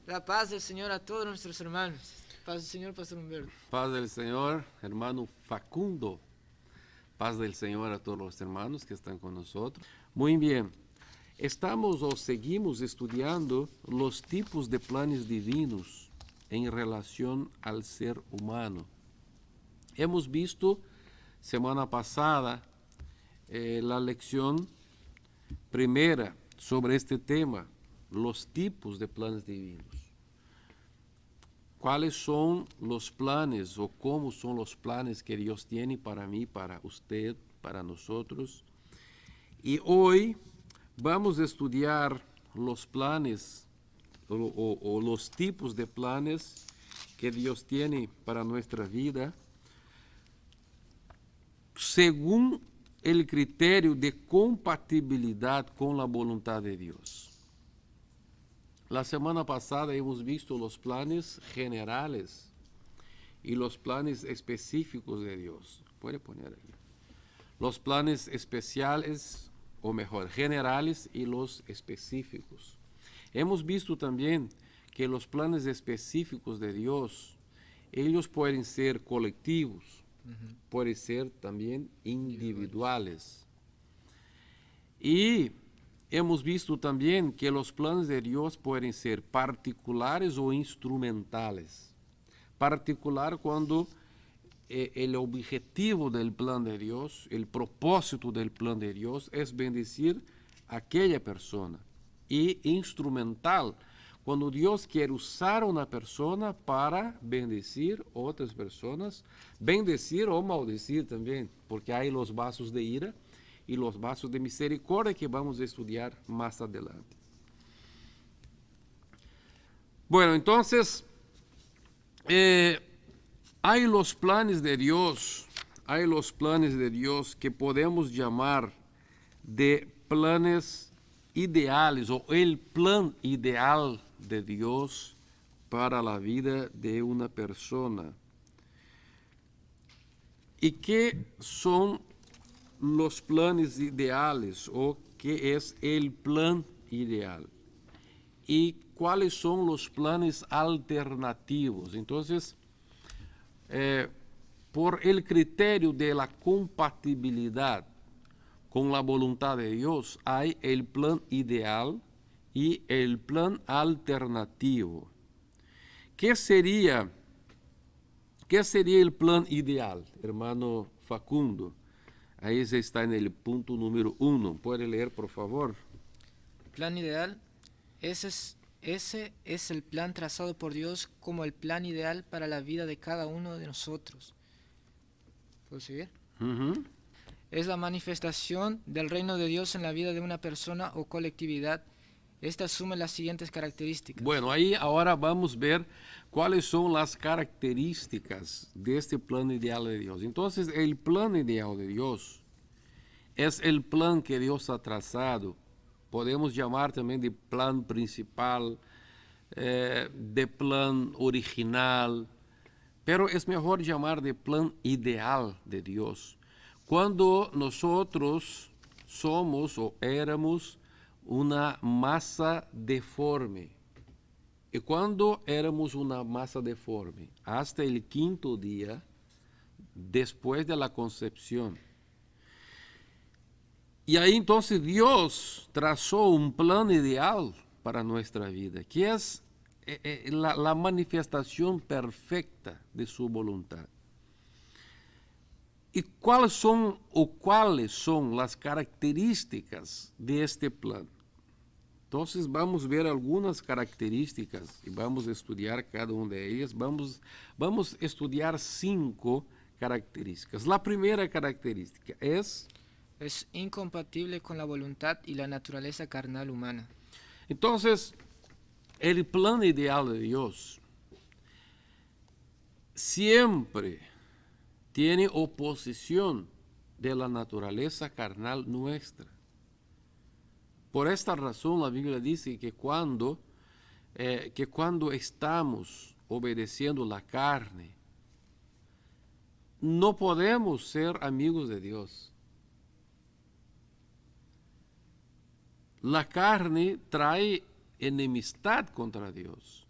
La paz del Señor a todos nuestros hermanos. Paz del Señor, Pastor Humberto. Paz del Señor, hermano Facundo. Paz del Señor a todos los hermanos que están con nosotros. Muy bien, estamos o seguimos estudiando los tipos de planes divinos en relación al ser humano. Hemos visto semana pasada la lección primera sobre este tema, los tipos de planes divinos. ¿Cuáles son los planes o cómo son los planes que Dios tiene para mí, para usted, para nosotros? Y hoy vamos a estudiar los planes o los tipos de planes que Dios tiene para nuestra vida según el criterio de compatibilidad con la voluntad de Dios. La semana pasada hemos visto los planes generales y los planes específicos de Dios. Puede poner ahí. Los planes especiales, o mejor, generales y los específicos. Hemos visto también que los planes específicos de Dios, ellos pueden ser colectivos, pueden ser también individuales. Y hemos visto también que los planes de Dios pueden ser particulares o instrumentales. Particular cuando el objetivo del plan de Dios, el propósito del plan de Dios es bendecir a aquella persona. Y instrumental, cuando Dios quiere usar a una persona para bendecir otras personas, bendecir o maldecir también, porque hay los vasos de ira y los vasos de misericordia que vamos a estudiar más adelante. Bueno, entonces, hay los planes de Dios que podemos llamar de planes ideales o el plan ideal de Dios para la vida de una persona. ¿Y qué son los planes ideales o qué es el plan ideal? ¿Y cuáles son los planes alternativos? Entonces, por el criterio de la compatibilidad con la voluntad de Dios, hay el plan ideal y el plan alternativo. ¿Qué sería el plan ideal, hermano Facundo? Ahí se está en el punto número 1. ¿Puede leer, por favor? Plan ideal, ese es el plan trazado por Dios como el plan ideal para la vida de cada uno de nosotros. ¿Puedo seguir? Es la manifestación del reino de Dios en la vida de una persona o colectividad. Esta asume las siguientes características. Bueno, ahí ahora vamos a ver cuáles son las características de este plan ideal de Dios. Entonces, el plan ideal de Dios es el plan que Dios ha trazado. Podemos llamar también de plan principal, de plan original, pero es mejor llamar de plan ideal de Dios. Cuando nosotros somos o éramos una masa deforme. Y cuando éramos una masa deforme, hasta el 5º día, después de la concepción. Y ahí entonces Dios trazó un plan ideal para nuestra vida, que es la manifestación perfecta de su voluntad. ¿Y cuáles son las características de este plan? Entonces vamos a ver algunas características y vamos a estudiar cada una de ellas. Vamos a estudiar 5 características. La primera característica es incompatible con la voluntad y la naturaleza carnal humana. Entonces, el plan ideal de Dios siempre tiene oposición de la naturaleza carnal nuestra. Por esta razón la Biblia dice que cuando estamos obedeciendo la carne, no podemos ser amigos de Dios. La carne trae enemistad contra Dios.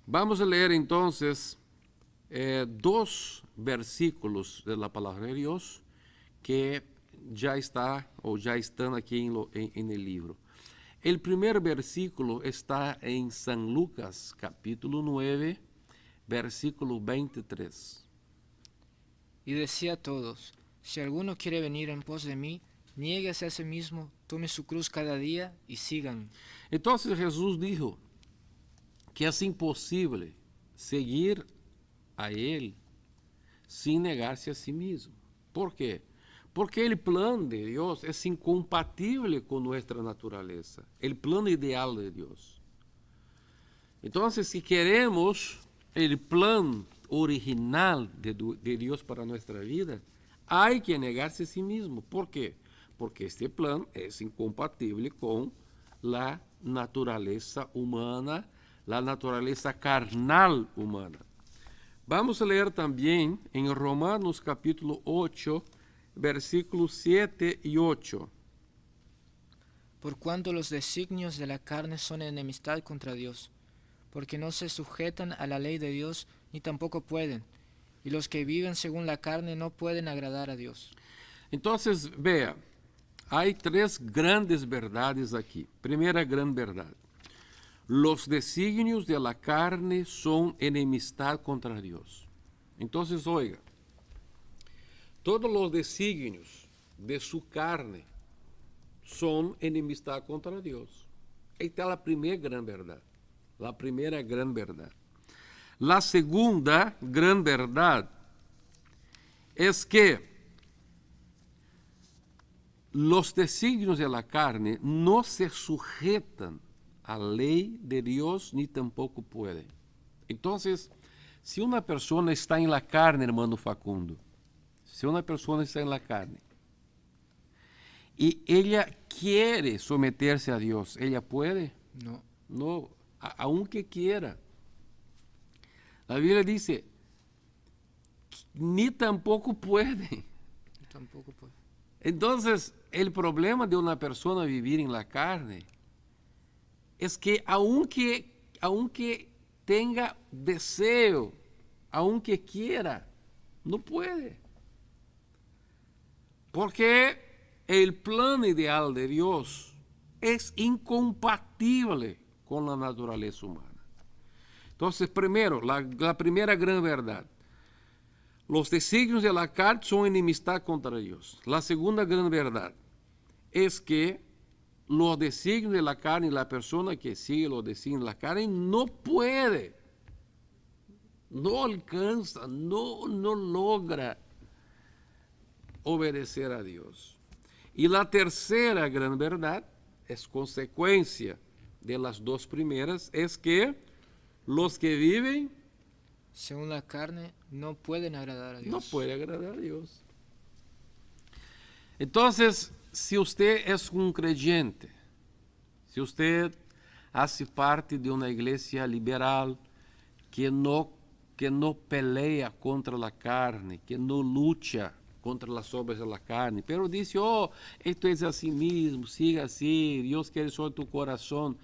Vamos a leer entonces dos versículos de la palabra de Dios que ya están aquí en el libro. El primer versículo está en San Lucas, capítulo 9, versículo 23. Y decía a todos: si alguno quiere venir en pos de mí, niéguese a sí mismo, tome su cruz cada día y síganme. Entonces Jesús dijo que es imposible seguir a Él sin negarse a sí mismo. ¿Por qué? Porque el plan de Dios es incompatible con nuestra naturaleza, el plan ideal de Dios. Entonces, si queremos el plan original de Dios para nuestra vida, hay que negarse a sí mismo. ¿Por qué? Porque este plan es incompatible con la naturaleza humana, la naturaleza carnal humana. Vamos a leer también en Romanos capítulo 8, versículos 7 y 8. Por cuanto los designios de la carne son enemistad contra Dios, porque no se sujetan a la ley de Dios, ni tampoco pueden, y los que viven según la carne no pueden agradar a Dios. Entonces, vea, hay tres grandes verdades aquí. Primera gran verdad: los designios de la carne son enemistad contra Dios. Entonces, oiga, todos los designios de su carne son enemistad contra Dios. Esta es la primera gran verdad. La primera gran verdad. La segunda gran verdad es que los designios de la carne no se sujetan a la ley de Dios ni tampoco pueden. Entonces, si una persona está en la carne, hermano Facundo, si una persona está en la carne y ella quiere someterse a Dios, ¿ella puede? No. No, aunque quiera. La Biblia dice, ni tampoco puede. Tampoco puede. Entonces, el problema de una persona vivir en la carne es que aunque tenga deseo, aunque quiera, no puede. Porque el plan ideal de Dios es incompatible con la naturaleza humana. Entonces, primero, la primera gran verdad: los designios de la carne son enemistad contra Dios. La segunda gran verdad es que los designios de la carne, la persona que sigue los designios de la carne no puede, no alcanza, no logra obedecer a Dios. Y la tercera gran verdad es consecuencia de las dos primeras, es que los que viven Según la carne no pueden agradar a Dios. no pueden agradar a Dios. Entonces, si usted es un creyente, si usted hace parte de una iglesia liberal que no pelea contra la carne, que no lucha contra las obras de la carne, pero dice, esto es así mismo, siga así, Dios quiere sobre tu corazón.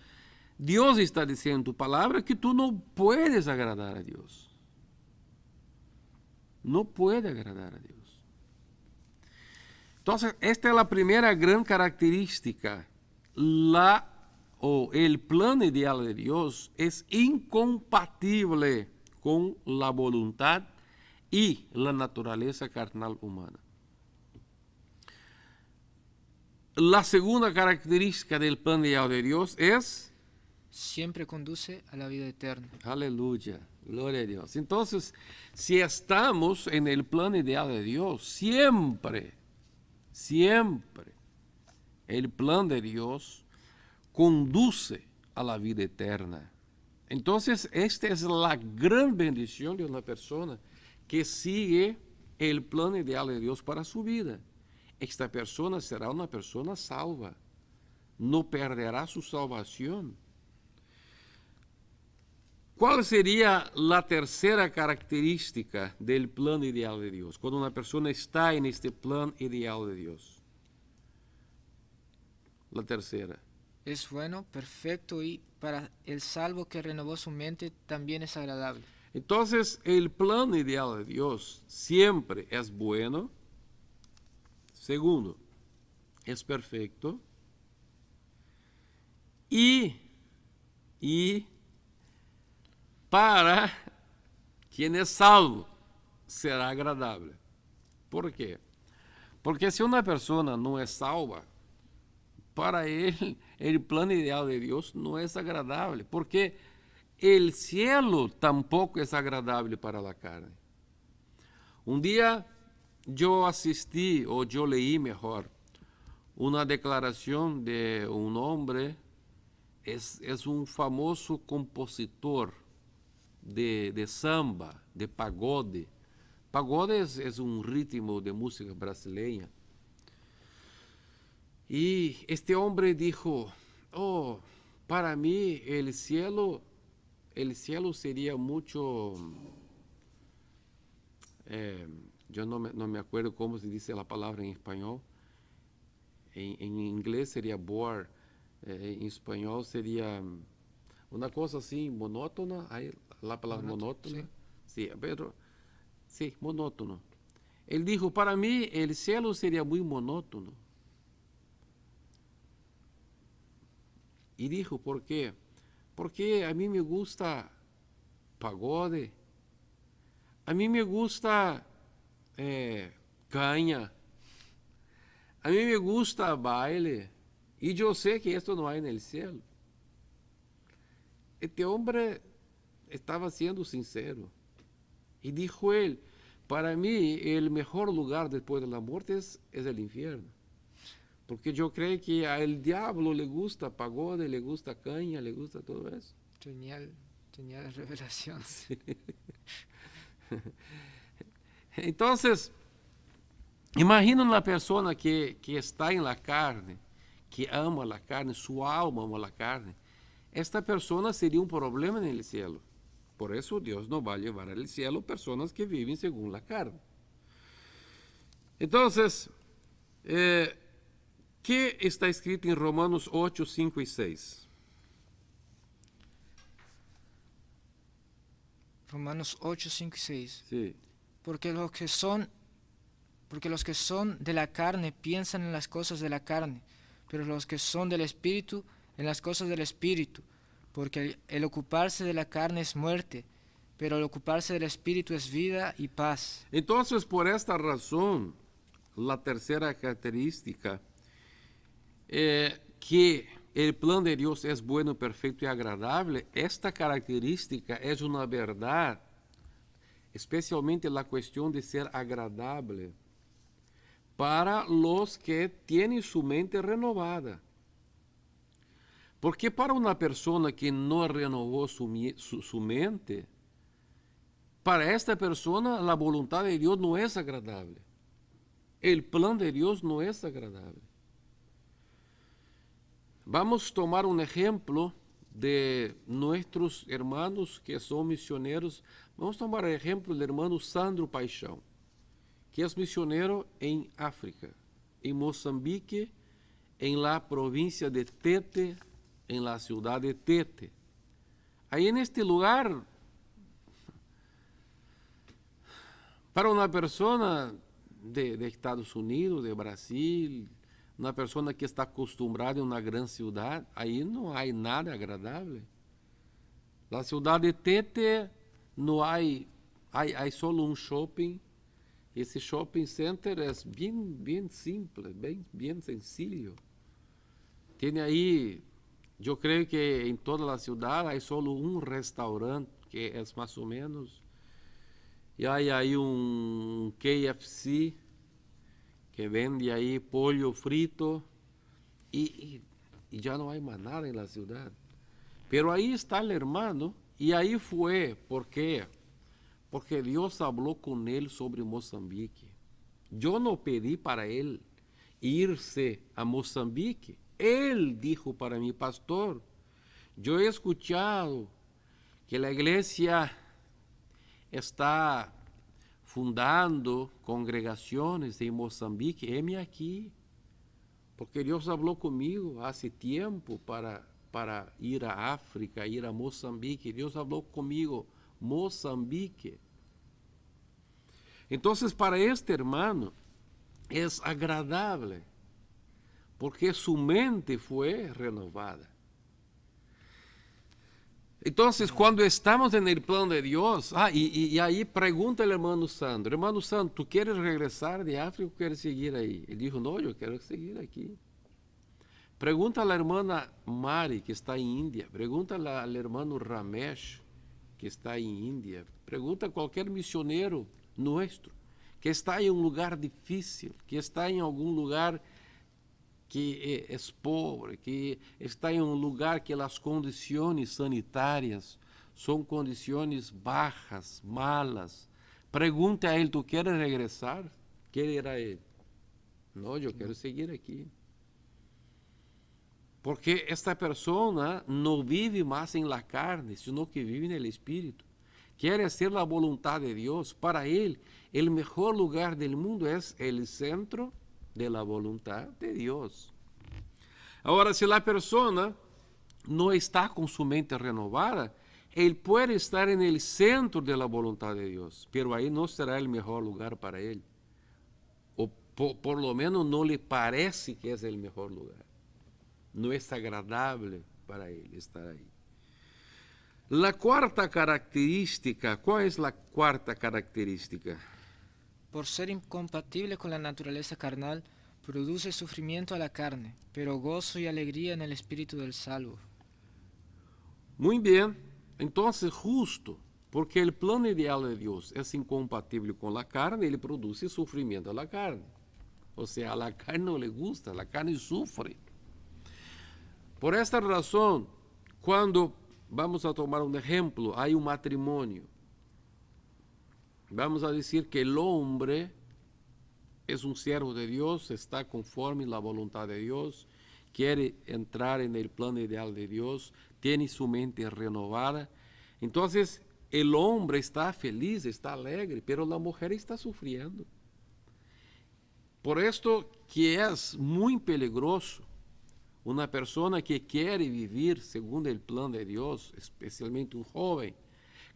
Dios está diciendo en tu palabra que tú no puedes agradar a Dios. No puede agradar a Dios. Entonces, esta es la primera gran característica. El plan ideal de Dios es incompatible con la voluntad y la naturaleza carnal humana. La segunda característica del plan ideal de Dios es... siempre conduce a la vida eterna. Aleluya, gloria a Dios. Entonces, si estamos en el plan ideal de Dios, siempre el plan de Dios conduce a la vida eterna. Entonces, esta es la gran bendición de una persona que sigue el plan ideal de Dios para su vida. Esta persona será una persona salva, no perderá su salvación. ¿Cuál sería la tercera característica del plan ideal de Dios? Cuando una persona está en este plan ideal de Dios. La tercera. es bueno, perfecto y para el salvo que renovó su mente también es agradable. Entonces, el plan ideal de Dios siempre es bueno. Segundo, es perfecto. Y para quien es salvo, será agradable. ¿Por qué? Porque si una persona no es salva, para él el plan ideal de Dios no es agradable. Porque el cielo tampoco es agradable para la carne. Un día yo asistí, o yo leí mejor, una declaración de un hombre, es un famoso compositor de samba, de pagode. Pagode es un ritmo de música brasileña. Y este hombre dijo, oh, para mí el cielo sería mucho, yo no me acuerdo cómo se dice la palabra en español. En inglés sería bore, en español sería una cosa así, monótona. Hay la palabra monótona. Sí, pero sí, monótono. Él dijo, para mí el cielo sería muy monótono. Y dijo, ¿por qué? Porque a mí me gusta pagode, a mí me gusta caña, a mí me gusta baile, y yo sé que esto no hay en el cielo. Este hombre estaba siendo sincero. Y dijo él, para mí el mejor lugar después de la muerte es el infierno. Porque yo creo que al diablo le gusta pagode, le gusta caña, le gusta todo eso. Genial revelación. Sí. Entonces, imagina una persona que está en la carne, que ama la carne, su alma ama la carne. Esta persona sería un problema en el cielo. Por eso Dios no va a llevar al cielo personas que viven según la carne. Entonces, ¿qué está escrito en Romanos 8, 5 y 6? Romanos 8, 5 y 6. Sí. Porque los que son de la carne piensan en las cosas de la carne, pero los que son del Espíritu en las cosas del Espíritu. Porque el ocuparse de la carne es muerte, pero el ocuparse del Espíritu es vida y paz. Entonces, por esta razón, la tercera característica, que el plan de Dios es bueno, perfecto y agradable, esta característica es una verdad, especialmente la cuestión de ser agradable, para los que tienen su mente renovada. Porque para una persona que no renovó su mente, para esta persona la voluntad de Dios no es agradable. El plan de Dios no es agradable. Vamos a tomar un ejemplo de nuestros hermanos que son misioneros. Vamos a tomar el ejemplo del hermano Sandro Paixão, que es misionero en África, en Mozambique, en la provincia de Tete, en la ciudad de Tete. Ahí en este lugar, para una persona de Estados Unidos, de Brasil, una persona que está acostumbrada en una gran ciudad, ahí no hay nada agradable. La ciudad de Tete no hay solo un shopping. Ese shopping center es bien simple, bien sencillo. Tiene ahí, yo creo que en toda la ciudad hay solo un restaurante que es más o menos. Y hay ahí un KFC que vende ahí pollo frito y ya no hay más nada en la ciudad. Pero ahí está el hermano y ahí fue, ¿por qué? Porque Dios habló con él sobre Mozambique. Yo no pedí para él irse a Mozambique. Él dijo para mí, pastor, yo he escuchado que la iglesia está fundando congregaciones en Mozambique. Heme aquí. Porque Dios habló conmigo hace tiempo para ir a África, ir a Mozambique. Dios habló conmigo, Mozambique. Entonces, para este hermano es agradable, porque su mente fue renovada. Entonces, cuando estamos en el plan de Dios, y ahí pregunta el hermano Sandro, ¿tú quieres regresar de África o quieres seguir ahí? Él dijo, no, yo quiero seguir aquí. Pregunta a la hermana Mari, que está en India. Pregunta al hermano Ramesh, que está en India. Pregunta a cualquier misionero nuestro que está en un lugar difícil, que está en algún lugar que es pobre, que está en un lugar que las condiciones sanitarias son condiciones bajas, malas. Pregunte a él, ¿tú quieres regresar? ¿Qué dirá él? No, yo quiero seguir aquí. Porque esta persona no vive más en la carne, sino que vive en el Espíritu. Quiere hacer la voluntad de Dios. Para él, el mejor lugar del mundo es el centro de la voluntad de Dios. Ahora, si la persona no está con su mente renovada, él puede estar en el centro de la voluntad de Dios, pero ahí no será el mejor lugar para él. O por lo menos no le parece que es el mejor lugar. No es agradable para él estar ahí. La cuarta característica, ¿cuál es la cuarta característica? Por ser incompatible con la naturaleza carnal, produce sufrimiento a la carne, pero gozo y alegría en el espíritu del salvo. Muy bien, entonces justo porque el plan ideal de Dios es incompatible con la carne, ele produce sufrimiento a la carne. O sea, a la carne no le gusta, la carne sufre. Por esta razón, cuando vamos a tomar un ejemplo, hay un matrimonio. Vamos a decir que el hombre es un siervo de Dios, está conforme a la voluntad de Dios, quiere entrar en el plan ideal de Dios, tiene su mente renovada. Entonces, el hombre está feliz, está alegre, pero la mujer está sufriendo. Por esto que es muy peligroso una persona que quiere vivir según el plan de Dios, especialmente un joven,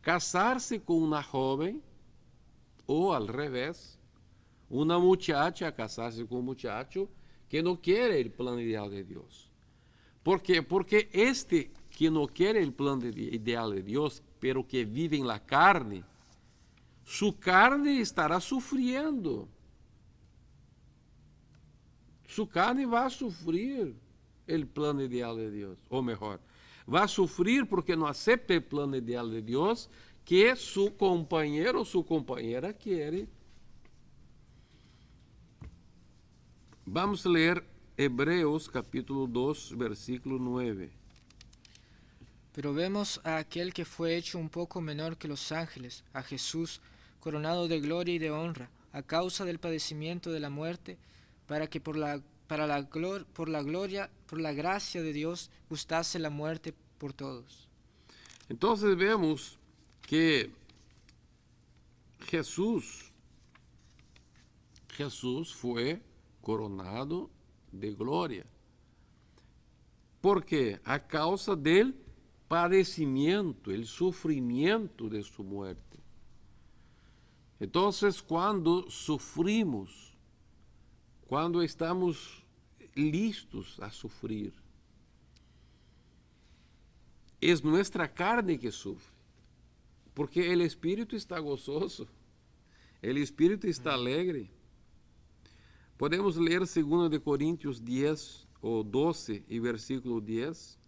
casarse con una joven o al revés, una muchacha casarse con un muchacho que no quiere el plan ideal de Dios. ¿Por qué? Porque este que no quiere el plan ideal de Dios, pero que vive en la carne, su carne estará sufriendo. Su carne va a sufrir el plan ideal de Dios, o mejor, va a sufrir porque no acepta el plan ideal de Dios que su compañero o su compañera quiere. Vamos a leer Hebreos capítulo 2, versículo 9. Pero vemos a aquel que fue hecho un poco menor que los ángeles, a Jesús, coronado de gloria y de honra, a causa del padecimiento de la muerte, para que por la gracia de Dios gustase la muerte por todos. Entonces vemos que Jesús fue coronado de gloria. ¿Por qué? A causa del padecimiento, el sufrimiento de su muerte. Entonces, cuando sufrimos, cuando estamos listos a sufrir, es nuestra carne que sufre, porque el espíritu está gozoso, el espíritu está alegre. Podemos leer 2 de Corintios 10 o 12 y versículo 10.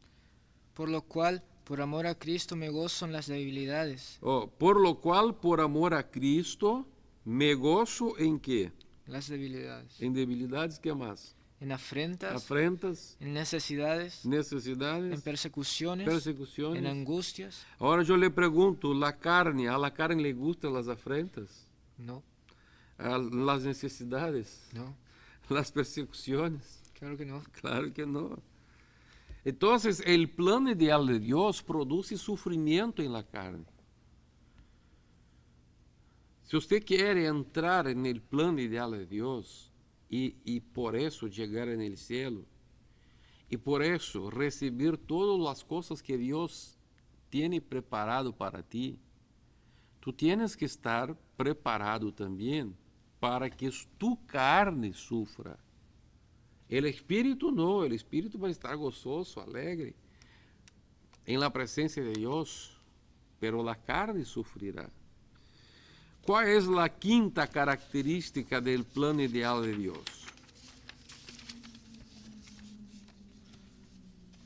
Por lo cual, por amor a Cristo me gozo en las debilidades. Por lo cual, por amor a Cristo, me gozo en ¿qué? Las debilidades. En debilidades, ¿qué más? En afrentas. Afrentas. En necesidades. Necesidades. En persecuciones. Persecuciones. En angustias. Ahora yo le pregunto, ¿a la carne le gustan las afrentas? No. ¿A las necesidades? No. ¿Las persecuciones? Claro que no. Claro que no. Entonces, el plan ideal de Dios produce sufrimiento en la carne. Si usted quiere entrar en el plan ideal de Dios, y por eso llegar en el cielo. Y por eso recibir todas las cosas que Dios tiene preparado para ti. Tú tienes que estar preparado también para que tu carne sufra. El espíritu no, el espíritu va a estar gozoso, alegre, en la presencia de Dios, pero la carne sufrirá. ¿Cuál es la quinta característica del plan ideal de Dios?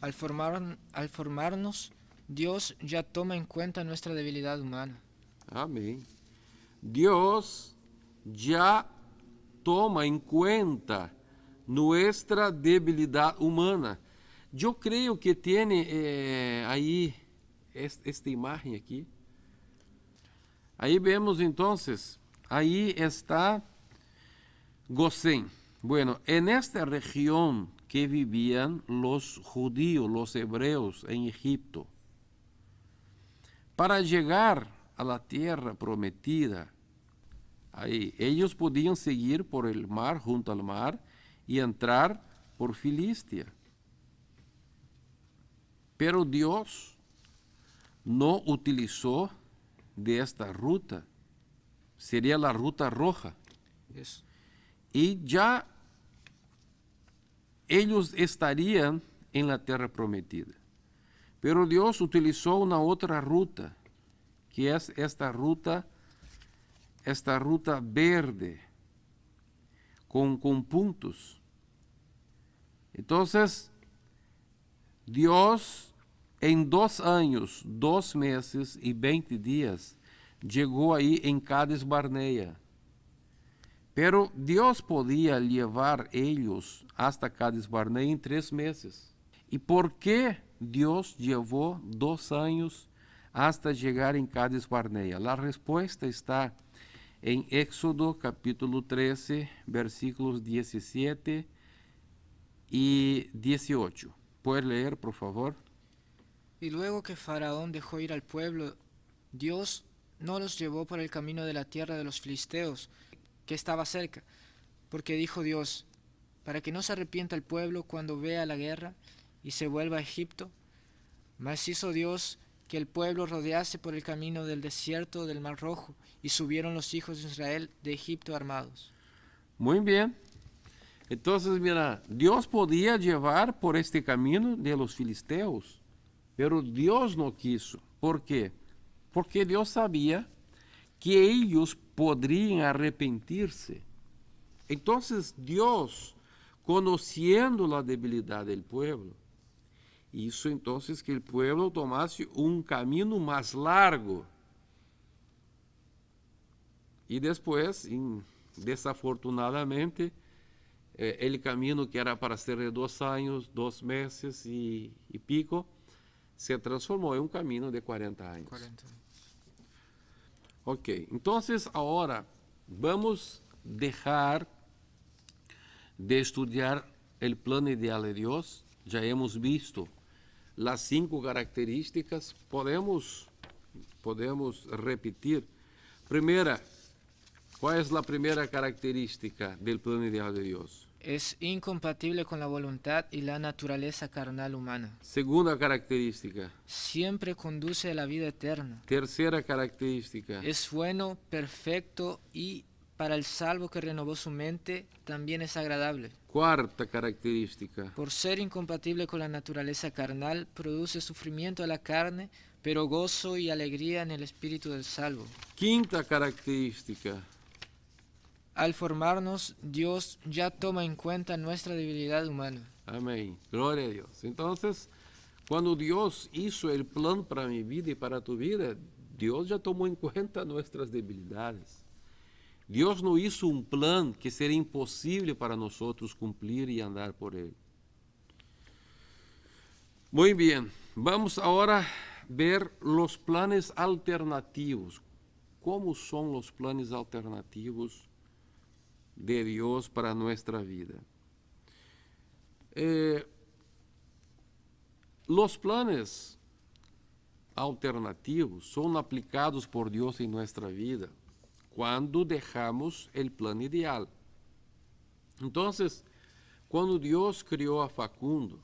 Al formarnos, Dios ya toma en cuenta nuestra debilidad humana. Amén. Dios ya toma en cuenta nuestra debilidad humana. Yo creo que tiene ahí esta imagen aquí. Ahí vemos entonces, ahí está Gosén. Bueno, en esta región que vivían los judíos, los hebreos en Egipto, para llegar a la tierra prometida, ahí ellos podían seguir por el mar, junto al mar, y entrar por Filistia. Pero Dios no utilizó de esta ruta, sería la ruta roja. Eso. Y ya ellos estarían en la tierra prometida. Pero Dios utilizó una otra ruta, que es esta ruta verde, con puntos. Entonces, Dios en 2 años, 2 meses y 20 días, llegó ahí en Cades Barnea. Pero Dios podía llevar ellos hasta Cades Barnea en 3 meses. ¿Y por qué Dios llevó 2 años hasta llegar en Cades Barnea? La respuesta está en Éxodo capítulo 13, versículos 17 y 18. ¿Puedes leer, por favor? Y luego que Faraón dejó ir al pueblo, Dios no los llevó por el camino de la tierra de los filisteos, que estaba cerca, porque dijo Dios, para que no se arrepienta el pueblo cuando vea la guerra y se vuelva a Egipto. Mas hizo Dios que el pueblo rodease por el camino del desierto del Mar Rojo, y subieron los hijos de Israel de Egipto armados. Muy bien. Entonces, mira, Dios podía llevar por este camino de los filisteos, pero Dios no quiso. ¿Por qué? Porque Dios sabía que ellos podrían arrepentirse. Entonces Dios, conociendo la debilidad del pueblo, hizo entonces que el pueblo tomase un camino más largo. Y después, desafortunadamente, el camino que era para ser de 2 años, 2 meses y pico, se transformó en un camino de 40 años. 40. Ok, entonces ahora vamos a dejar de estudiar el plan ideal de Dios. Ya hemos visto las 5 características. Podemos repetir. Primera, ¿cuál es la primera característica del plan ideal de Dios? Es incompatible con la voluntad y la naturaleza carnal humana. Segunda característica. Siempre conduce a la vida eterna. Tercera característica. Es bueno, perfecto y para el salvo que renovó su mente también es agradable. Cuarta característica. Por ser incompatible con la naturaleza carnal, produce sufrimiento a la carne, pero gozo y alegría en el espíritu del salvo. Quinta característica. Al formarnos, Dios ya toma en cuenta nuestra debilidad humana. Amén. Gloria a Dios. Entonces, cuando Dios hizo el plan para mi vida y para tu vida, Dios ya tomó en cuenta nuestras debilidades. Dios no hizo un plan que sería imposible para nosotros cumplir y andar por él. Muy bien, vamos ahora a ver los planes alternativos. ¿Cómo son los planes alternativos de Dios para nuestra vida? Los planes alternativos son aplicados por Dios en nuestra vida cuando dejamos el plan ideal. Entonces, quando Deus criou a Facundo,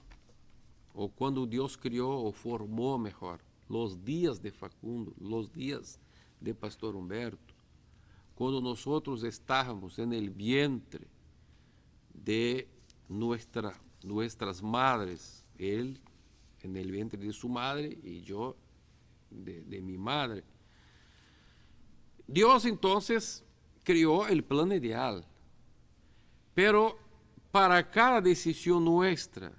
ou quando Deus criou ou formou mejor, os dias de Facundo, os dias de Pastor Humberto, quando nós estávamos en el vientre de nuestras madres, él en el vientre de su madre y yo de mi madre. Dios entonces creó el plan ideal, pero para cada decisión nuestra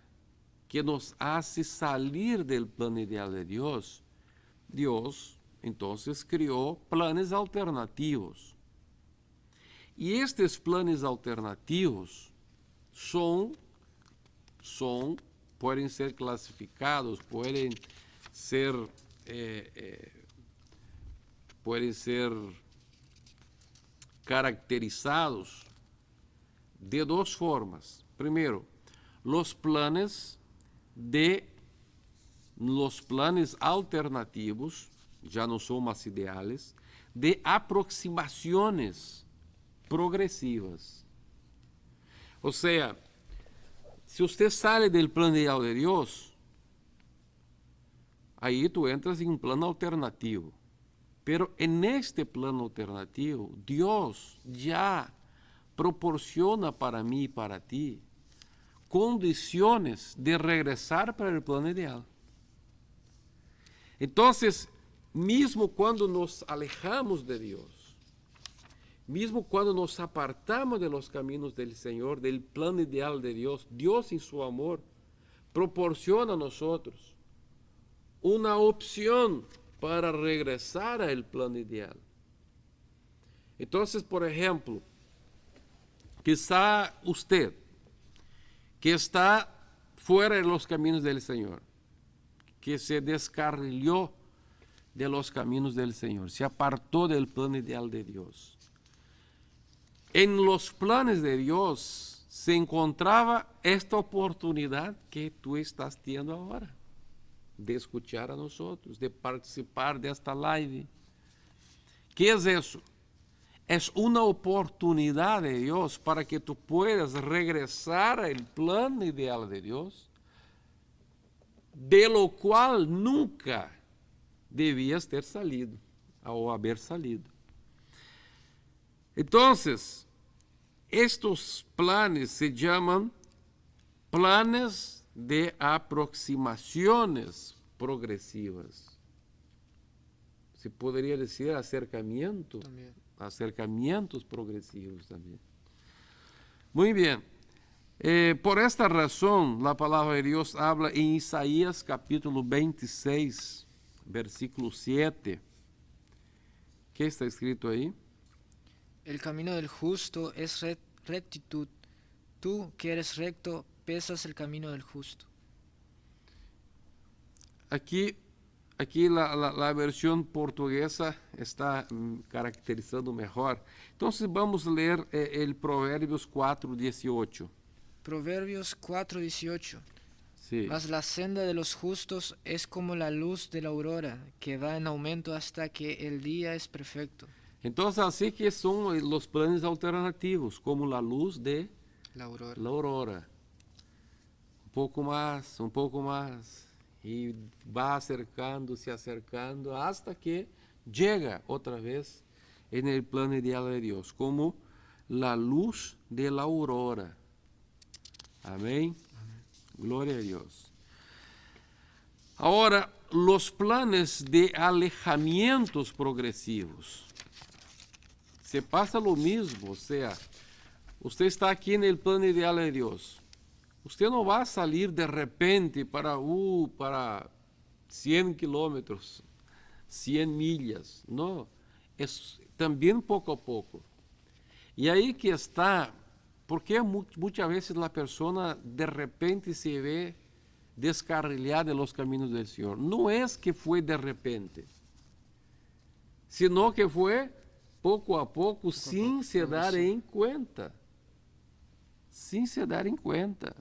que nos hace salir del plan ideal de Dios, Dios entonces creó planes alternativos. E estes planos alternativos podem ser classificados, podem ser caracterizados de duas formas. Primeiro, os planos alternativos, já não são mais ideais, de aproximações progressivas. Ou seja, se você sai do plano ideal de Deus, aí tu entras em um plano alternativo. Pero en este plano alternativo, Deus já proporciona para mim e para ti condições de regressar para o plano ideal. Então, mesmo quando nos alejamos de Deus, mesmo quando nos apartamos de los caminos del Señor, del plan ideal de Dios, Dios en su amor proporciona a nosotros una opción para regresar al plan ideal. Entonces, por ejemplo, quizá usted, que está fuera de los caminos del Señor, que se descarriló de los caminos del Señor, se apartó del plan ideal de Dios. En los planes de Dios se encontraba esta oportunidad que tú estás teniendo ahora, de escuchar a nosotros, de participar de esta live. ¿Qué es eso? Es una oportunidad de Dios para que tú puedas regresar al plan ideal de Dios, de lo cual nunca debías ter salido o haber salido. Entonces, estos planes se llaman planes de aproximaciones progresivas. Se podría decir acercamiento, también. Acercamientos progresivos también. Muy bien. Por esta razón, la palabra de Dios habla en Isaías capítulo 26, versículo 7. ¿Qué está escrito ahí? El camino del justo es rectitud. Tú, que eres recto, pesas el camino del justo. Aquí la versión portuguesa está caracterizando mejor. Entonces vamos a leer el Proverbios 4:18. Proverbios 4:18. Sí. Mas la senda de los justos es como la luz de la aurora, que va en aumento hasta que el día es perfecto. Entonces, así que son los planes alternativos, como la luz de la aurora. La aurora. Un poco más, y va acercándose, hasta que llega otra vez en el plan ideal de Dios, como la luz de la aurora. Amén. Gloria a Dios. Ahora, los planes de alejamientos progresivos. Se pasa lo mismo, o sea, usted está aquí en el plan ideal de Dios. Usted no va a salir de repente para 100 kilómetros, 100 millas, no. Es también poco a poco. Y ahí que está, porque muchas veces la persona de repente se ve descarrilada de los caminos del Señor. No es que fue de repente, sino que fue poco a poco, sin se dar en cuenta. Sin se dar en cuenta.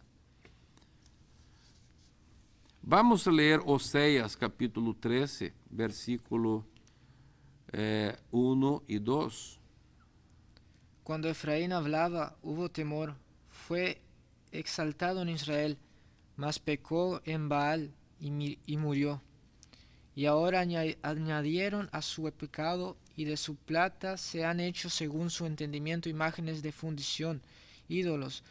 Vamos a leer Oseas capítulo 13, versículo 1 y 2. Cuando Efraín hablaba, hubo temor, fue exaltado en Israel, mas pecó en Baal y murió. Y ahora añadieron a su pecado, y de su plata se han hecho según su entendimiento imágenes de fundición, ídolos,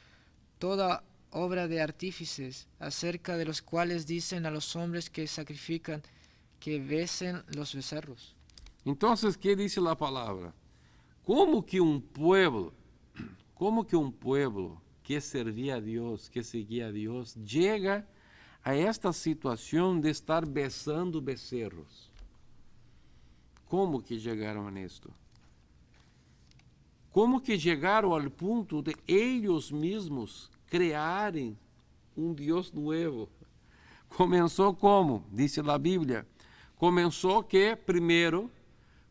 toda obra de artífices, acerca de los cuales dicen a los hombres que sacrifican, que besen los becerros. Entonces, ¿qué dice la palabra? ¿Cómo que un pueblo que servía a Dios, que seguía a Dios, llega a esta situação de estar besando becerros? Como que chegaram a isto? Como que chegaram ao ponto de eles mesmos criarem Deus novo? Começou como? Diz a Bíblia. Começou que, primeiro,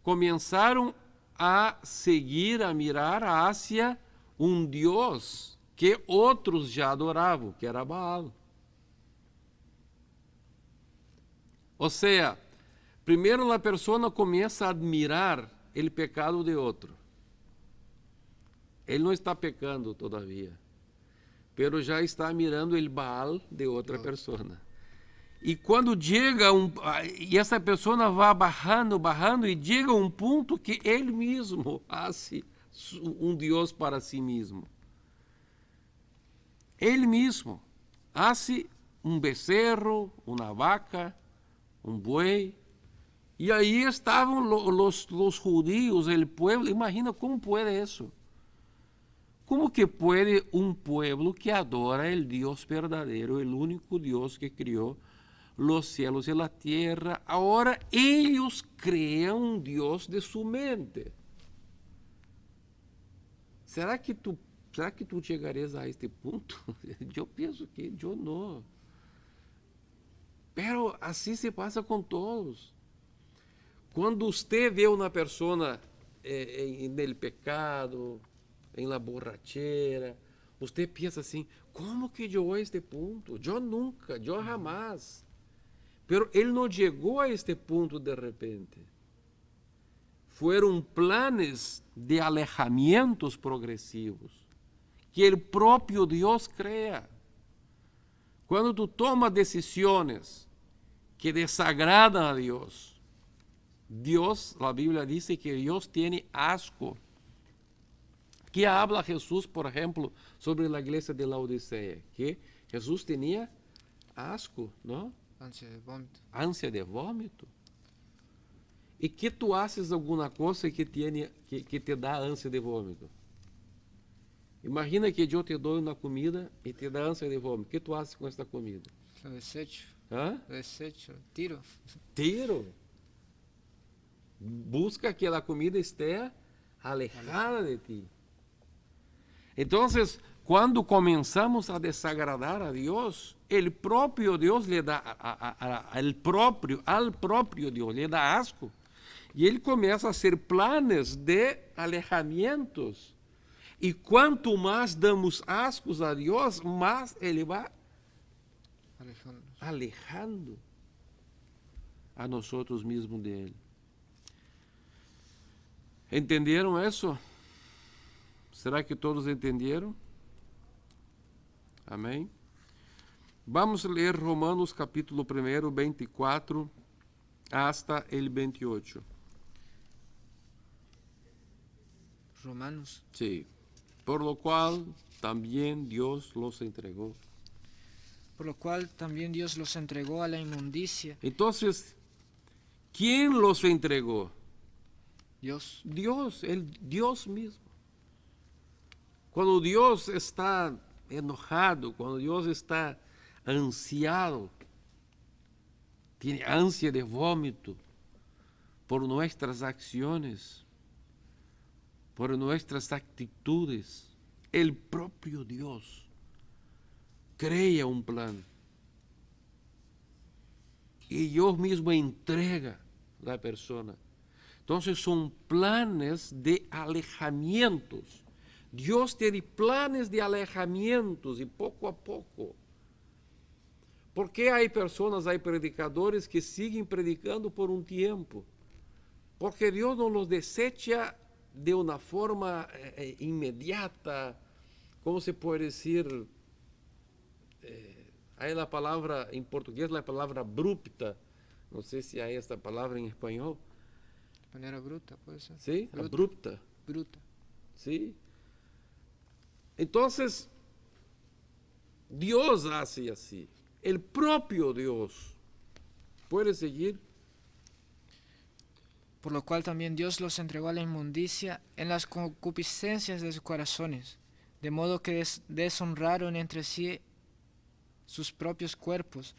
começaram a seguir, a mirar hacia Deus que outros já adoravam, que era Baal. Ou seja, primeiro a pessoa começa a admirar o pecado de outro. Ele não está pecando todavia, pero já está mirando o Baal de outra pessoa. E quando chega e essa pessoa vai barrando e chega a ponto que ele mesmo faz Deus para si mesmo. Ele mesmo faz becerro, uma vaca, buey. E aí estavam os judíos, o pueblo. Imagina como pode isso. Como que pode pueblo que adora o Deus verdadeiro, o único Deus que criou os céus e a terra, agora eles criam Deus de sua mente? Será que tu chegarias a este ponto? Eu penso que eu não. Pero assim se passa com todos. Quando você vê uma pessoa no pecado, em la borrachera, você pensa assim, como que chegou a este ponto? Eu nunca, eu jamais. Pero ele não chegou a este ponto de repente. Foram planos de alejamientos progressivos que o próprio Deus cria. Quando tu toma decisões que desagradam a Deus, a Bíblia diz que Deus tem asco. Que habla Jesus, por exemplo, sobre a igreja de Laodiceia, que Jesus tinha asco, não? Ânsia de vômito. Ânsia de vômito. E que tu haces alguma coisa que te dá ânsia de vômito? Imagina que eu te dou uma comida e te dá ânsia de vômito. O que tu haces com esta comida? Lo desecho. Hã? Lo desecho. Tiro. Tiro. Busca que a comida esteja alejada de ti. Então, quando começamos a desagradar a Deus, o próprio Deus lhe dá ao próprio Deus lhe dá asco, e ele começa a fazer planos de alejamentos. E quanto mais damos ascos a Deus, mais ele vai alejando a nós mesmos dele. Entenderam isso? Será que todos entenderam? Amém? Vamos ler Romanos capítulo 1, 24 hasta el 28. Romanos. Sí. Por lo cual también Dios los entregó. Por lo cual también Dios los entregó a la inmundicia. Entonces, ¿quién los entregó? Dios. Dios, Dios mismo. Cuando Dios está enojado, cuando Dios está ansiado, tiene ansia de vómito por nuestras acciones, por nuestras actitudes, el propio Dios crea un plan y Dios mismo entrega a la persona. Entonces son planes de alejamientos. Dios tiene planes de alejamientos y poco a poco. ¿Por qué hay personas, hay predicadores que siguen predicando por un tiempo? Porque Dios no los desecha de una forma inmediata, ¿cómo se puede decir? Hay la palabra, en portugués, la palabra abrupta. No sé si hay esta palabra en español. De manera bruta, puede ser. ¿Sí? Bruta. Abrupta. Bruta. ¿Sí? Entonces, Dios hace así. El propio Dios. ¿Puede seguir? Por lo cual también Dios los entregó a la inmundicia en las concupiscencias de sus corazones, de modo que deshonraron entre sí sus propios cuerpos,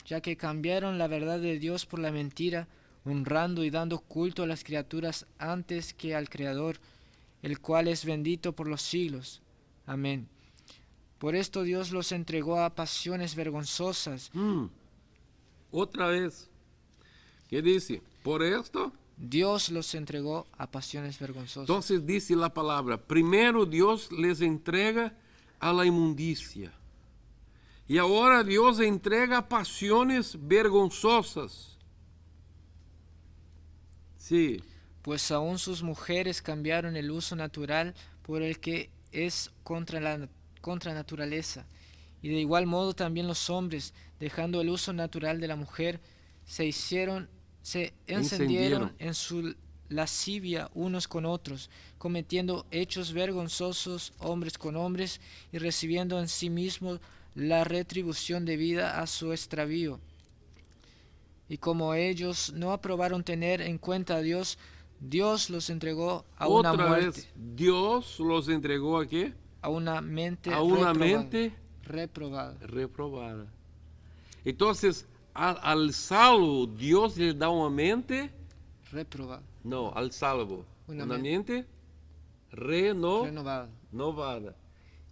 ya que cambiaron la verdad de Dios por la mentira, honrando y dando culto a las criaturas antes que al Creador, el cual es bendito por los siglos. Amén. Por esto Dios los entregó a pasiones vergonzosas. Otra vez. ¿Qué dice? Por esto. Dios los entregó a pasiones vergonzosas. Entonces dice la palabra, primero Dios les entrega a la inmundicia. Y ahora Dios entrega pasiones vergonzosas. Sí. Pues aún sus mujeres cambiaron el uso natural por el que es contra naturaleza. Y de igual modo también los hombres, dejando el uso natural de la mujer, se encendieron en su lascivia unos con otros, cometiendo hechos vergonzosos hombres con hombres y recibiendo en sí mismos la retribución debida a su extravío. Y como ellos no aprobaron tener en cuenta a Dios, Dios los entregó a una muerte. Dios los entregó a qué? A una mente reprobada. Reprobada. Entonces, al salvo, Dios le da una mente reprobada. No, al salvo. Una mente renovada.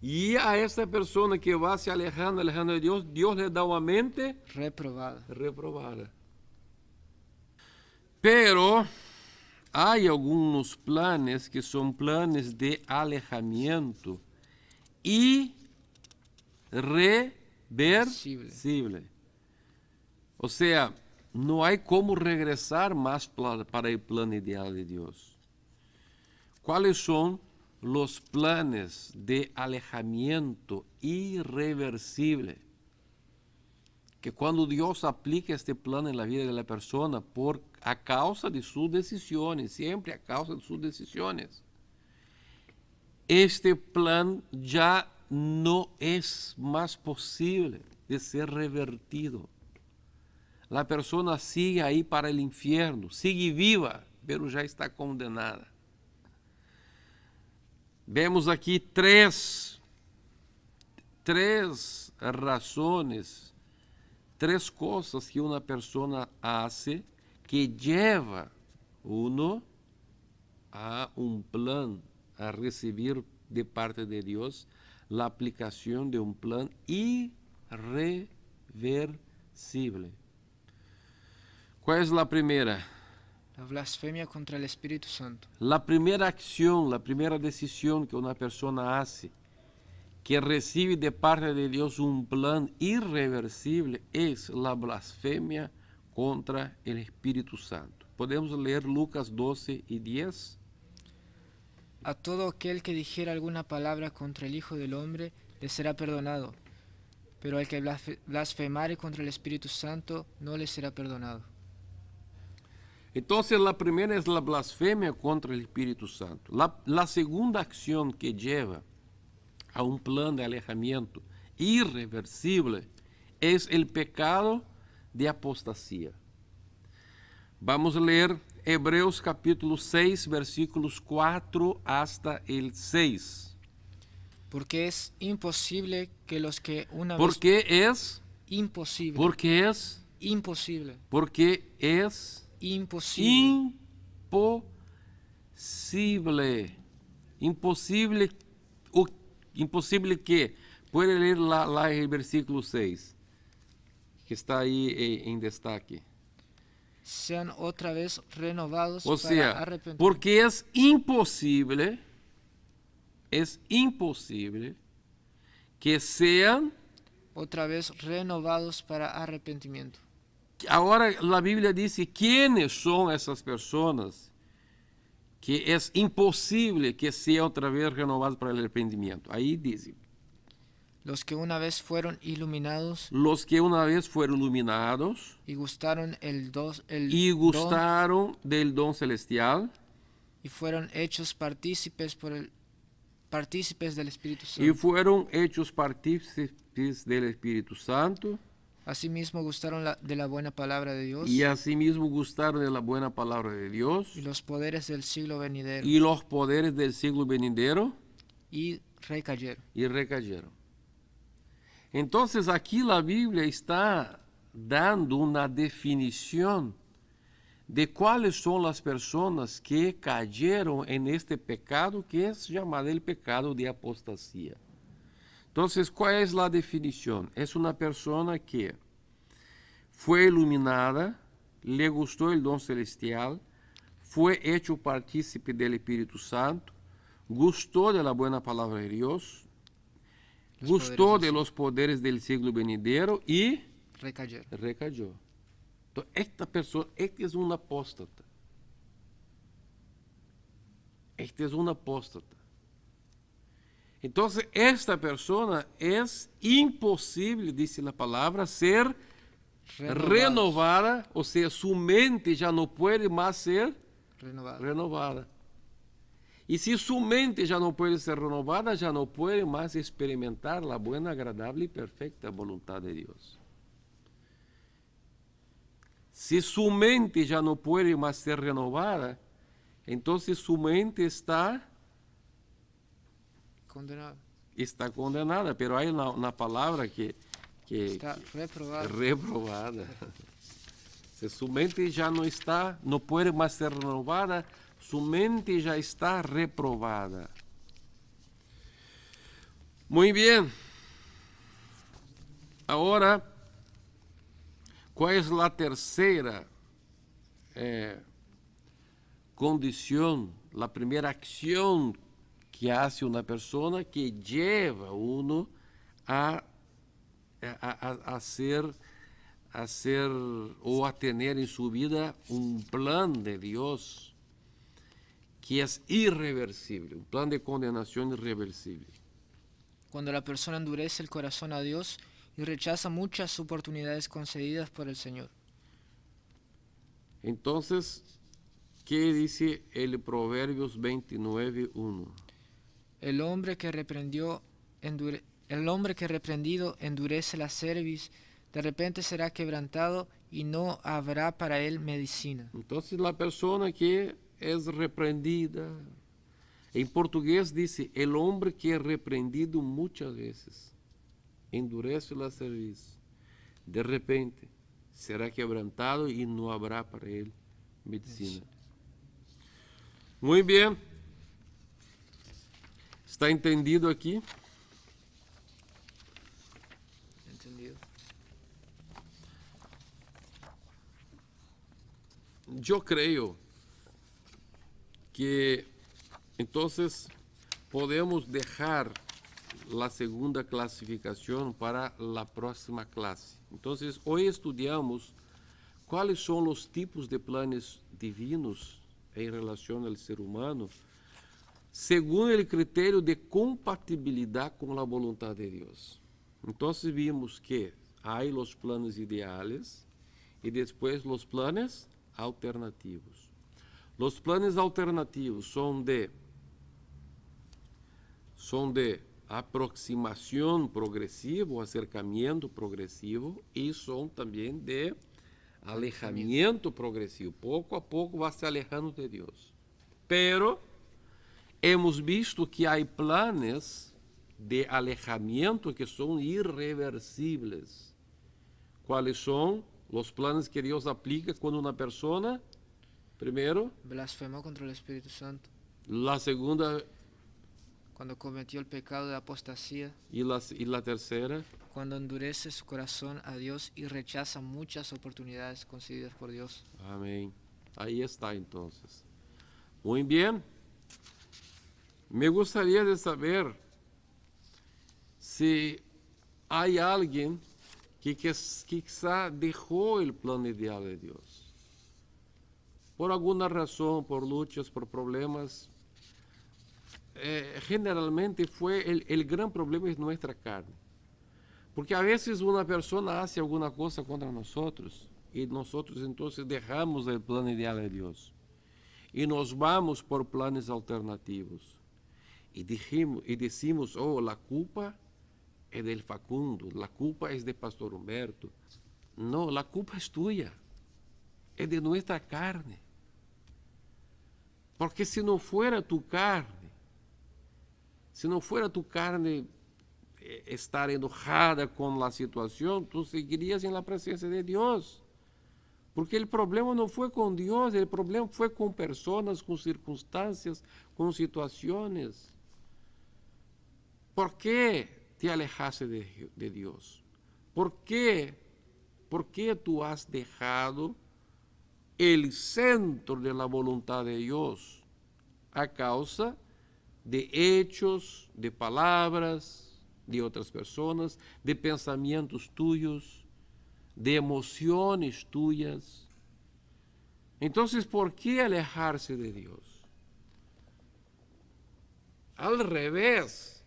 Y a esta persona que va se alejando de Dios, Dios le da una mente reprobada. Pero hay algunos planes que son planes de alejamiento irreversible. O sea, no hay cómo regresar más para el plan ideal de Dios. ¿Cuáles son los planes de alejamiento irreversible? Que cuando Dios aplica este plan en la vida de la persona a causa de sus decisiones, siempre a causa de sus decisiones, este plan ya no es más posible de ser revertido. La persona sigue ahí para el infierno, sigue viva, pero ya está condenada. Vemos aquí tres razones, tres cosas que una persona hace que lleva uno a un plan, a recibir de parte de Dios la aplicación de un plan irreversible. ¿Cuál es la primera? La blasfemia contra el Espíritu Santo. La primera acción, la primera decisión que una persona hace, que recibe de parte de Dios un plan irreversible, es la blasfemia contra el Espíritu Santo. Podemos leer Lucas 12 y 10. A todo aquel que dijera alguna palabra contra el Hijo del Hombre le será perdonado, pero al que blasfemare contra el Espíritu Santo no le será perdonado. Entonces la primera es la blasfemia contra el Espíritu Santo. La segunda acción que lleva a un plan de alejamiento irreversible es el pecado de apostasía. Vamos a leer Hebreos capítulo 6, versículos 4 hasta el 6. Porque es imposible que los que una ¿Por vez... qué es? Imposible. Porque es? Imposible. Porque es? Imposible. Imposible. Imposible. Imposible que. Puede leer el versículo 6, que está ahí en destaque. Sean otra vez renovados O para sea, arrepentimiento. porque es imposible que sean. Otra vez renovados para arrepentimiento. Ahora la Biblia dice quiénes son esas personas que es imposible que sea otra vez renovados para el arrepentimiento. Ahí dice, los que una vez fueron iluminados los que una vez fueron iluminados y gustaron y don gustaron del don celestial y fueron hechos partícipes del Espíritu y Santo. fueron hechos partícipes del Espíritu Santo Asimismo gustaron de la buena palabra de Dios y asimismo gustaron de la buena palabra de Dios y los poderes del siglo venidero y los poderes del siglo venidero y recayeron. y recayeron. Entonces aquí la Biblia está dando una definición de cuáles son las personas que cayeron en este pecado que es llamado el pecado de apostasía. Entonces, ¿cuál es la definición? Es una persona que fue iluminada, le gustó el don celestial, fue hecho partícipe del Espíritu Santo, gustó de la buena palabra de Dios, gustó de los poderes del siglo venidero y recayó. Entonces, esta persona, este es un apóstata. Este es un apóstata. Entonces, esta persona es imposible, dice la palabra, ser renovada, o sea, su mente ya no puede más ser renovada. Y si su mente ya no puede ser renovada, ya no puede más experimentar la buena, agradable y perfecta voluntad de Dios. Si su mente ya no puede más ser renovada, entonces su mente está condenada, pero hay una palabra que está reprobada. Reprobada. Si su mente ya no puede más ser renovada, su mente ya está reprobada. Muy bien. Ahora, ¿cuál es la tercera condición, la primera acción que hace una persona que lleva a uno a hacer o a tener en su vida un plan de Dios que es irreversible, un plan de condenación irreversible? Cuando la persona endurece el corazón a Dios y rechaza muchas oportunidades concedidas por el Señor. Entonces, ¿qué dice el Proverbios 29:1? El hombre que reprendido endurece la cerviz, de repente será quebrantado y no habrá para él medicina. Entonces, la persona que es reprendida, en portugués dice, el hombre que es reprendido muchas veces, endurece la cerviz, de repente será quebrantado y no habrá para él medicina. Muy bien. ¿Está entendido aquí? Entendido. Yo creo que entonces podemos dejar la segunda clasificación para la próxima clase. Entonces, hoy estudiamos cuáles son los tipos de planes divinos en relación al ser humano, según el criterio de compatibilidad con la voluntad de Dios. Entonces vimos que hay los planes ideales y después los planes alternativos. Los planes alternativos son de aproximación progresiva o acercamiento progresivo y son también de alejamiento progresivo. Poco a poco vas se alejando de Dios. Pero hemos visto que hay planes de alejamiento que son irreversibles. ¿Cuáles son los planes que Dios aplica cuando una persona, primero, blasfemó contra el Espíritu Santo? La segunda, cuando cometió el pecado de apostasía, y la tercera, cuando endurece su corazón a Dios y rechaza muchas oportunidades concedidas por Dios. Amén. Ahí está entonces. Muy bien. Me gustaría de saber si hay alguien que quizá dejó el plan ideal de Dios. por alguna razón, por luchas, por problemas, generalmente fue el gran problema es nuestra carne. Porque a veces una persona hace alguna cosa contra nosotros y nosotros entonces dejamos el plan ideal de Dios y nos vamos por planes alternativos y decimos, oh, la culpa es del Facundo, la culpa es de Pastor Humberto. No, la culpa es tuya, es de nuestra carne. Porque si no fuera tu carne estar enojada con la situación, tú seguirías en la presencia de Dios. Porque el problema no fue con Dios, el problema fue con personas, con circunstancias, con situaciones. ¿Por qué te alejaste de Dios? ¿Por qué tú has dejado el centro de la voluntad de Dios a causa de hechos, de palabras de otras personas, de pensamientos tuyos, de emociones tuyas? Entonces, ¿por qué alejarse de Dios? Al revés,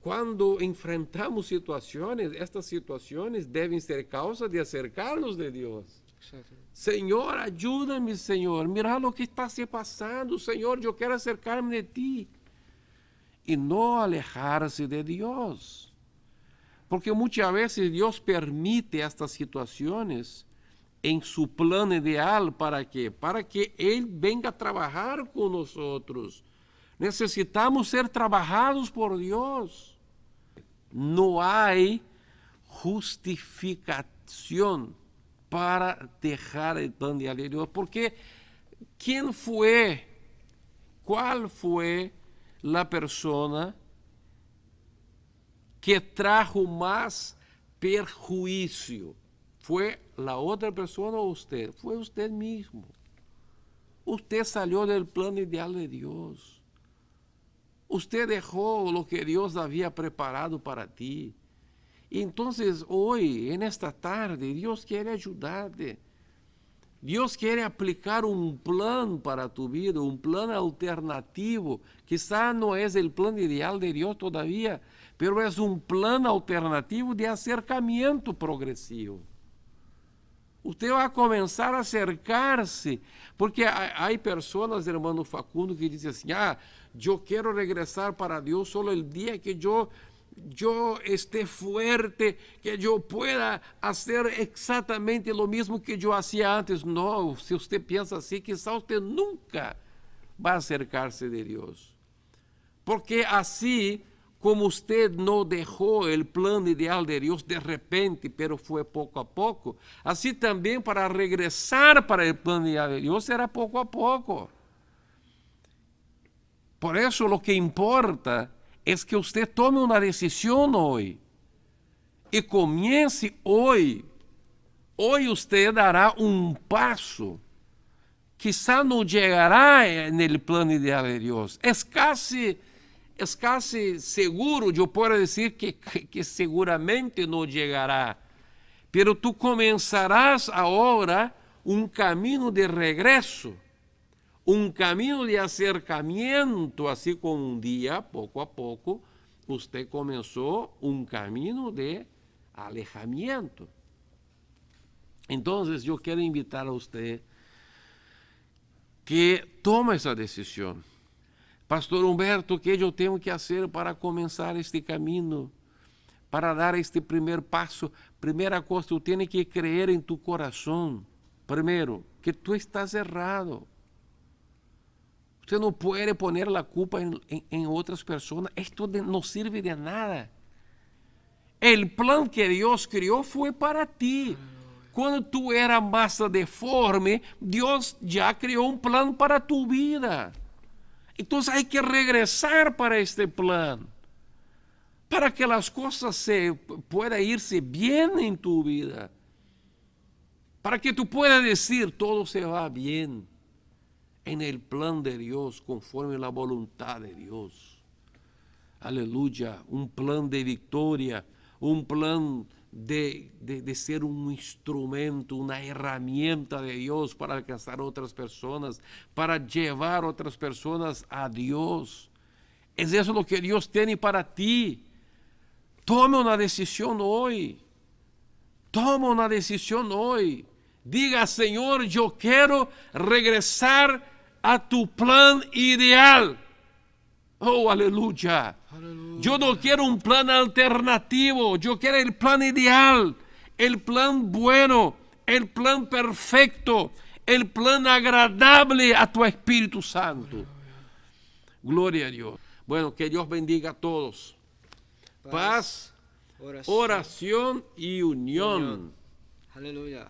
cuando enfrentamos situaciones, estas situaciones deben ser causa de acercarnos de Dios. Exacto. Señor, ayúdame, Señor. Mira lo que está se pasando, Señor. Yo quiero acercarme de ti. Y no alejarse de Dios. Porque muchas veces Dios permite estas situaciones en su plan ideal. ¿Para qué? Para que Él venga a trabajar con nosotros. Necesitamos ser trabajados por Dios. No hay justificación para dejar el plan de Dios. Porque ¿cuál fue la persona que trajo más perjuicio? ¿Fue la otra persona o usted? Fue usted mismo. Usted salió del plan ideal de Dios. Usted dejó lo que Dios había preparado para ti. Y entonces hoy, en esta tarde, Dios quiere ayudarte. Dios quiere aplicar un plan para tu vida, un plan alternativo. Quizá no es el plan ideal de Dios todavía, pero es un plan alternativo de acercamiento progresivo. Usted va a comenzar a acercarse, porque hay personas, hermano Facundo, que dicen así, yo quiero regresar para Dios solo el día que yo esté fuerte, que yo pueda hacer exactamente lo mismo que yo hacía antes. No, si usted piensa así, quizá usted nunca va a acercarse de Dios. Porque así como usted no dejó el plan ideal de Dios de repente, pero fue poco a poco, así también para regresar para el plan ideal de Dios será poco a poco. Por eso lo que importa es que usted tome una decisión hoy y comience hoy. Hoy usted dará un paso. Quizá no llegará en el plan ideal de Dios. Es casi seguro, yo puedo decir que seguramente no llegará. Pero tú comenzarás ahora un camino de regreso. Un camino de acercamiento, así como un día, poco a poco, usted comenzó un camino de alejamiento. Entonces, yo quiero invitar a usted que tome esa decisión. Pastor Humberto, ¿qué yo tengo que hacer para comenzar este camino? Para dar este primer paso. Primera cosa, tú tienes que creer en tu corazón. Primero, que tú estás errado. Usted no puede poner la culpa en otras personas. Esto no sirve de nada. El plan que Dios creó fue para ti. Cuando tú eras masa deforme, Dios ya creó un plan para tu vida. Entonces hay que regresar para este plan. Para que las cosas puedan irse bien en tu vida. Para que tú puedas decir, todo se va bien en el plan de Dios, conforme la voluntad de Dios. Aleluya, un plan de victoria, un plan de ser un instrumento, una herramienta de Dios para alcanzar otras personas, para llevar otras personas a Dios. Es eso lo que Dios tiene para ti. Tome una decisión hoy. Toma una decisión hoy. Diga, Señor, yo quiero regresar a tu plan ideal. Oh, aleluya. Yo no quiero un plan alternativo. Yo quiero el plan ideal, el plan bueno, el plan perfecto, el plan agradable a tu Espíritu Santo. Gloria a Dios. Bueno, que Dios bendiga a todos. Paz, oración y unión. Aleluya.